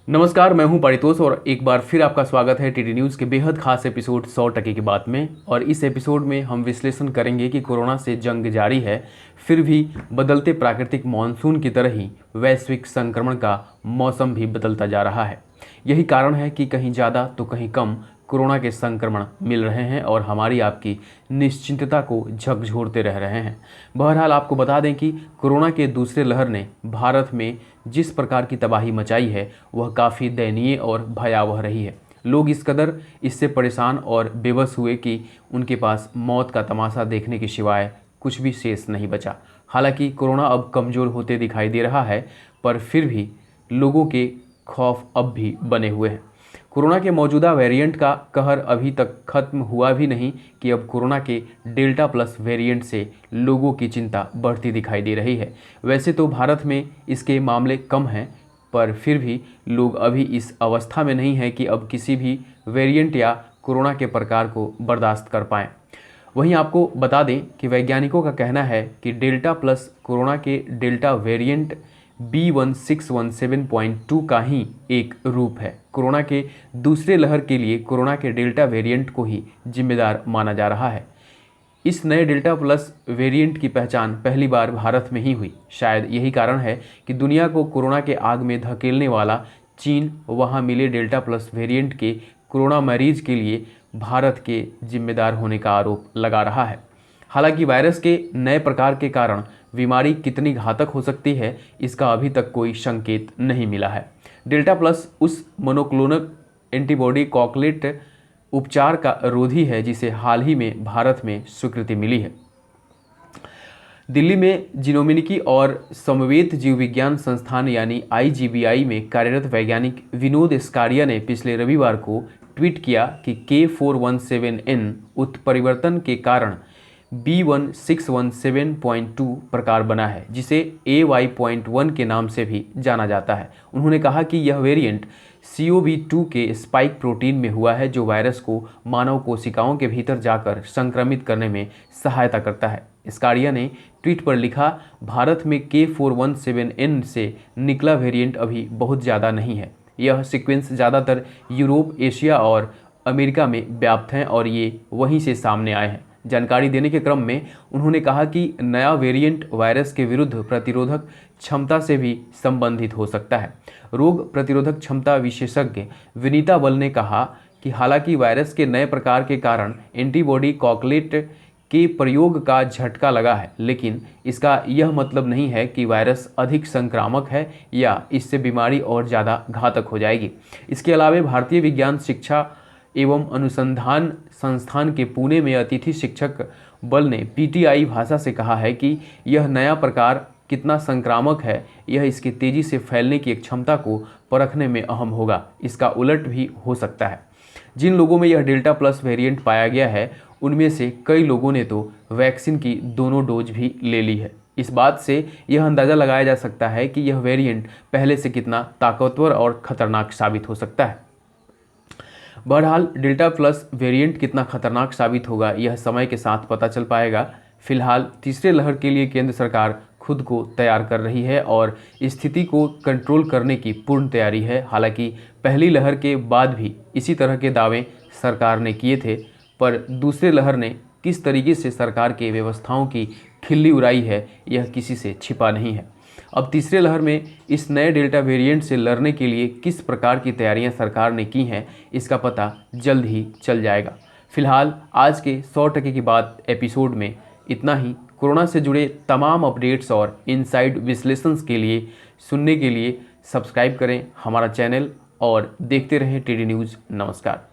नमस्कार, मैं हूं परितोष और एक बार फिर आपका स्वागत है टीडी न्यूज़ के बेहद खास एपिसोड 100% की बात में। और इस एपिसोड में हम विश्लेषण करेंगे कि कोरोना से जंग जारी है, फिर भी बदलते प्राकृतिक मानसून की तरह ही वैश्विक संक्रमण का मौसम भी बदलता जा रहा है। यही कारण है कि कहीं ज़्यादा तो कहीं कम कोरोना के संक्रमण मिल रहे हैं और हमारी आपकी निश्चिंतता को झकझोरते रह रहे हैं। बहरहाल आपको बता दें कि कोरोना के दूसरे लहर ने भारत में जिस प्रकार की तबाही मचाई है वह काफ़ी दयनीय और भयावह रही है। लोग इस कदर इससे परेशान और बेबस हुए कि उनके पास मौत का तमाशा देखने के सिवाय कुछ भी शेष नहीं बचा। हालांकि कोरोना अब कमज़ोर होते दिखाई दे रहा है, पर फिर भी लोगों के खौफ अब भी बने हुए हैं। कोरोना के मौजूदा वेरिएंट का कहर अभी तक खत्म हुआ भी नहीं कि अब कोरोना के डेल्टा प्लस वेरिएंट से लोगों की चिंता बढ़ती दिखाई दे रही है। वैसे तो भारत में इसके मामले कम हैं, पर फिर भी लोग अभी इस अवस्था में नहीं हैं कि अब किसी भी वेरिएंट या कोरोना के प्रकार को बर्दाश्त कर पाएँ। वहीं आपको बता दें कि वैज्ञानिकों का कहना है कि डेल्टा प्लस कोरोना के डेल्टा वेरिएंट B1617.2 का ही एक रूप है। कोरोना के दूसरे लहर के लिए कोरोना के डेल्टा वेरिएंट को ही जिम्मेदार माना जा रहा है। इस नए डेल्टा प्लस वेरिएंट की पहचान पहली बार भारत में ही हुई। शायद यही कारण है कि दुनिया को कोरोना के आग में धकेलने वाला चीन वहां मिले डेल्टा प्लस वेरिएंट के कोरोना मरीज के लिए भारत के जिम्मेदार होने का आरोप लगा रहा है। हालांकि वायरस के नए प्रकार के कारण बीमारी कितनी घातक हो सकती है, इसका अभी तक कोई संकेत नहीं मिला है। डेल्टा प्लस उस मोनोक्लोनल एंटीबॉडी कॉकलेट उपचार का रोधी है जिसे हाल ही में भारत में स्वीकृति मिली है। दिल्ली में जीनोमिकी और समवेत जीव विज्ञान संस्थान यानी IGVI में कार्यरत वैज्ञानिक विनोद स्कारिया ने पिछले रविवार को ट्वीट किया कि K417N उत्परिवर्तन के कारण B1617.2 प्रकार बना है, जिसे AY.1 के नाम से भी जाना जाता है। उन्होंने कहा कि यह वेरिएंट COV2 के स्पाइक प्रोटीन में हुआ है, जो वायरस को मानव कोशिकाओं के भीतर जाकर संक्रमित करने में सहायता करता है। स्कारिया ने ट्वीट पर लिखा, भारत में K417N से निकला वेरिएंट अभी बहुत ज़्यादा नहीं है। यह सीक्वेंस ज़्यादातर यूरोप, एशिया और अमेरिका में व्याप्त हैं और ये वहीं से सामने आए हैं। जानकारी देने के क्रम में उन्होंने कहा कि नया वेरिएंट वायरस के विरुद्ध प्रतिरोधक क्षमता से भी संबंधित हो सकता है। रोग प्रतिरोधक क्षमता विशेषज्ञ विनीता बल ने कहा कि हालांकि वायरस के नए प्रकार के कारण एंटीबॉडी कॉकलेट के प्रयोग का झटका लगा है, लेकिन इसका यह मतलब नहीं है कि वायरस अधिक संक्रामक है या इससे बीमारी और ज़्यादा घातक हो जाएगी। इसके अलावा भारतीय विज्ञान शिक्षा एवं अनुसंधान संस्थान के पुणे में अतिथि शिक्षक बल ने PTI भाषा से कहा है कि यह नया प्रकार कितना संक्रामक है, यह इसके तेज़ी से फैलने की क्षमता को परखने में अहम होगा। इसका उलट भी हो सकता है। जिन लोगों में यह डेल्टा प्लस वेरिएंट पाया गया है, उनमें से कई लोगों ने तो वैक्सीन की दोनों डोज भी ले ली है। इस बात से यह अंदाज़ा लगाया जा सकता है कि यह वेरिएंट पहले से कितना ताकतवर और खतरनाक साबित हो सकता है। बहरहाल डेल्टा प्लस वेरिएंट कितना खतरनाक साबित होगा, यह समय के साथ पता चल पाएगा। फिलहाल तीसरे लहर के लिए केंद्र सरकार खुद को तैयार कर रही है और स्थिति को कंट्रोल करने की पूर्ण तैयारी है। हालांकि पहली लहर के बाद भी इसी तरह के दावे सरकार ने किए थे, पर दूसरे लहर ने किस तरीके से सरकार के व्यवस्थाओं की खिल्ली उड़ाई है, यह किसी से छिपा नहीं है। अब तीसरे लहर में इस नए डेल्टा वेरिएंट से लड़ने के लिए किस प्रकार की तैयारियां सरकार ने की हैं, इसका पता जल्द ही चल जाएगा। फिलहाल आज के 100% की बात एपिसोड में इतना ही। कोरोना से जुड़े तमाम अपडेट्स और इनसाइड विश्लेषण के लिए सुनने के लिए सब्सक्राइब करें हमारा चैनल और देखते रहें टीडी न्यूज़। नमस्कार।